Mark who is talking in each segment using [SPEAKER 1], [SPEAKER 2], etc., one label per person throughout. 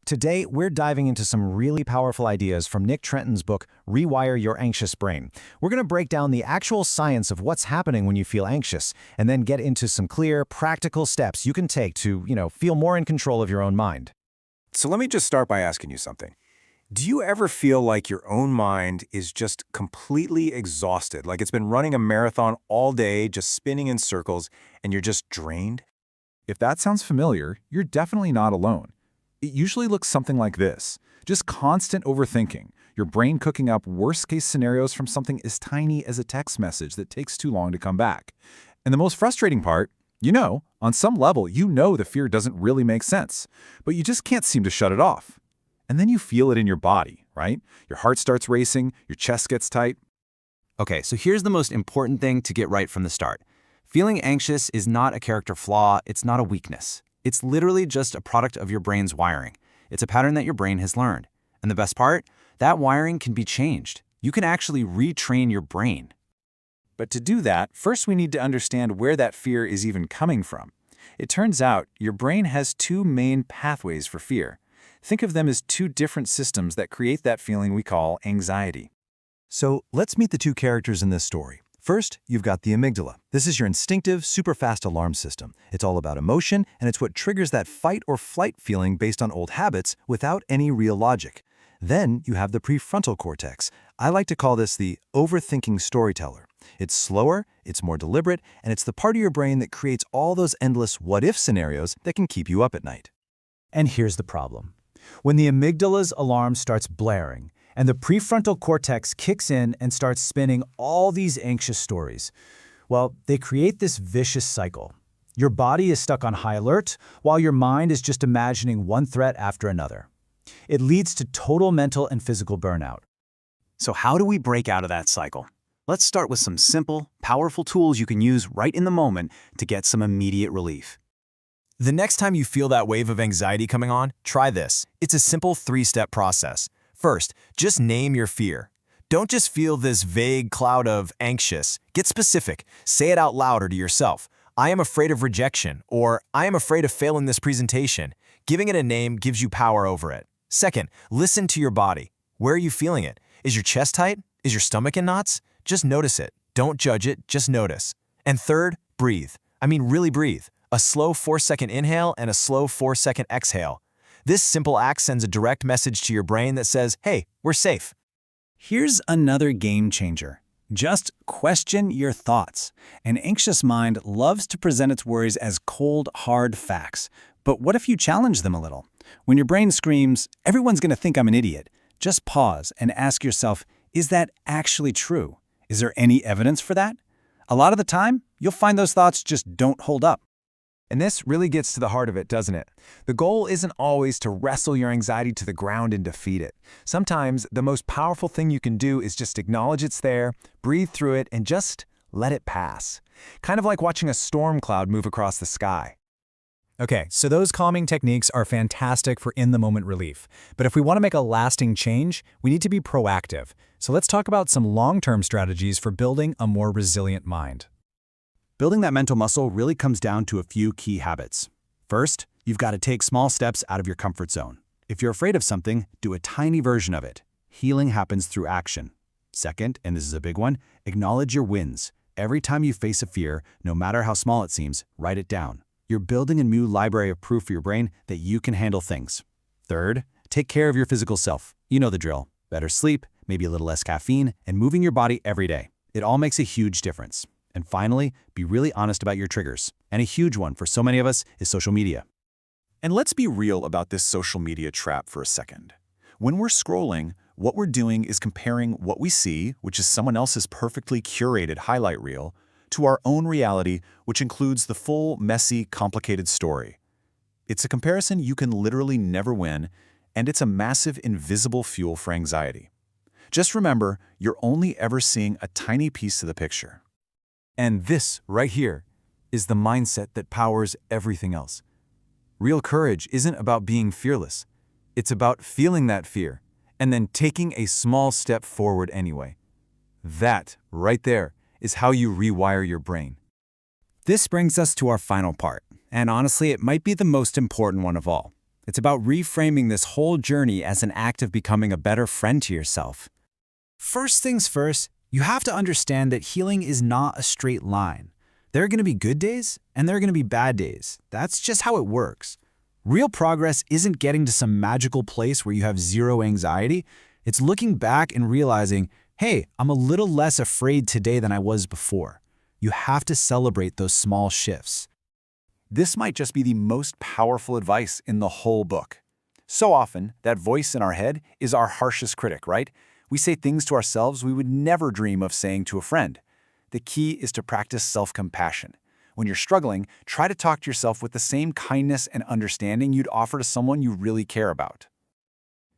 [SPEAKER 1] Today, we're diving into some really powerful ideas from Nick Trenton's book, Rewire Your Anxious Brain. We're going to break down the actual science of what's happening when you feel anxious, and then get into some clear, practical steps you can take to, feel more in control of your own mind.
[SPEAKER 2] So let me just start by asking you something. Do you ever feel like your own mind is just completely exhausted, like it's been running a marathon all day, just spinning in circles, and you're just drained?
[SPEAKER 3] If that sounds familiar, you're definitely not alone. It usually looks something like this. Just constant overthinking, your brain cooking up worst-case scenarios from something as tiny as a text message that takes too long to come back. And the most frustrating part, on some level, the fear doesn't really make sense, but you just can't seem to shut it off. And then you feel it in your body, right? Your heart starts racing, your chest gets tight.
[SPEAKER 4] Okay, so here's the most important thing to get right from the start. Feeling anxious is not a character flaw, it's not a weakness. It's literally just a product of your brain's wiring. It's a pattern that your brain has learned. And the best part? That wiring can be changed. You can actually retrain your brain.
[SPEAKER 3] But to do that, first we need to understand where that fear is even coming from. It turns out your brain has two main pathways for fear. Think of them as two different systems that create that feeling we call anxiety.
[SPEAKER 1] So let's meet the two characters in this story. First, you've got the amygdala. This is your instinctive, super fast alarm system. It's all about emotion, and it's what triggers that fight or flight feeling based on old habits without any real logic. Then you have the prefrontal cortex. I like to call this the overthinking storyteller. It's slower, it's more deliberate, and it's the part of your brain that creates all those endless what-if scenarios that can keep you up at night.
[SPEAKER 5] And here's the problem. When the amygdala's alarm starts blaring, and the prefrontal cortex kicks in and starts spinning all these anxious stories, well, they create this vicious cycle. Your body is stuck on high alert, while your mind is just imagining one threat after another. It leads to total mental and physical burnout.
[SPEAKER 4] So how do we break out of that cycle? Let's start with some simple, powerful tools you can use right in the moment to get some immediate relief. The next time you feel that wave of anxiety coming on, try this. It's a simple 3-step process. First, just name your fear. Don't just feel this vague cloud of anxious. Get specific. Say it out loud or to yourself. I am afraid of rejection, or I am afraid of failing this presentation. Giving it a name gives you power over it. Second, listen to your body. Where are you feeling it? Is your chest tight? Is your stomach in knots? Just notice it. Don't judge it, just notice. And third, breathe. Really breathe. A slow 4-second inhale and a slow 4-second exhale. This simple act sends a direct message to your brain that says, hey, we're safe.
[SPEAKER 6] Here's another game changer. Just question your thoughts. An anxious mind loves to present its worries as cold, hard facts. But what if you challenge them a little? When your brain screams, everyone's going to think I'm an idiot, just pause and ask yourself, is that actually true? Is there any evidence for that? A lot of the time, you'll find those thoughts just don't hold up.
[SPEAKER 2] And this really gets to the heart of it, doesn't it? The goal isn't always to wrestle your anxiety to the ground and defeat it. Sometimes the most powerful thing you can do is just acknowledge it's there, breathe through it, and just let it pass. Kind of like watching a storm cloud move across the sky.
[SPEAKER 5] Okay, so those calming techniques are fantastic for in-the-moment relief. But if we want to make a lasting change, we need to be proactive. So let's talk about some long-term strategies for building a more resilient mind.
[SPEAKER 6] Building that mental muscle really comes down to a few key habits. First, you've got to take small steps out of your comfort zone. If you're afraid of something, do a tiny version of it. Healing happens through action. Second, and this is a big one, acknowledge your wins. Every time you face a fear, no matter how small it seems, write it down. You're building a new library of proof for your brain that you can handle things. Third, take care of your physical self. You know the drill. Better sleep, maybe a little less caffeine, and moving your body every day. It all makes a huge difference. And finally, be really honest about your triggers. And a huge one for so many of us is social media.
[SPEAKER 3] And let's be real about this social media trap for a second. When we're scrolling, what we're doing is comparing what we see, which is someone else's perfectly curated highlight reel, to our own reality, which includes the full, messy, complicated story. It's a comparison you can literally never win, and it's a massive invisible fuel for anxiety. Just remember, you're only ever seeing a tiny piece of the picture.
[SPEAKER 1] And this, right here, is the mindset that powers everything else. Real courage isn't about being fearless. It's about feeling that fear, and then taking a small step forward anyway. That, right there, is how you rewire your brain.
[SPEAKER 6] This brings us to our final part, and honestly, it might be the most important one of all.
[SPEAKER 2] It's about reframing this whole journey as an act of becoming a better friend to yourself.
[SPEAKER 5] First things first, you have to understand that healing is not a straight line. There are going to be good days, and there are going to be bad days. That's just how it works. Real progress isn't getting to some magical place where you have zero anxiety. It's looking back and realizing, hey, I'm a little less afraid today than I was before. You have to celebrate those small shifts.
[SPEAKER 3] This might just be the most powerful advice in the whole book. So often, that voice in our head is our harshest critic, right? We say things to ourselves we would never dream of saying to a friend. The key is to practice self-compassion. When you're struggling, try to talk to yourself with the same kindness and understanding you'd offer to someone you really care about.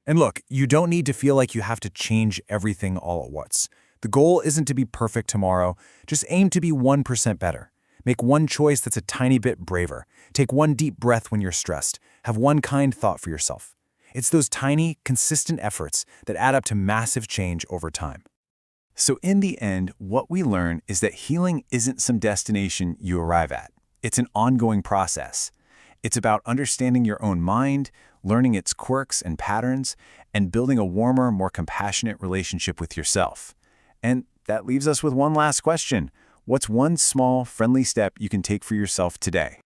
[SPEAKER 1] And look, you don't need to feel like you have to change everything all at once. The goal isn't to be perfect tomorrow. Just aim to be 1% better. Make one choice that's a tiny bit braver. Take one deep breath when you're stressed. Have one kind thought for yourself. It's those tiny, consistent efforts that add up to massive change over time. So in the end, what we learn is that healing isn't some destination you arrive at. It's an ongoing process. It's about understanding your own mind, learning its quirks and patterns, and building a warmer, more compassionate relationship with yourself. And that leaves us with one last question. What's one small, friendly step you can take for yourself today?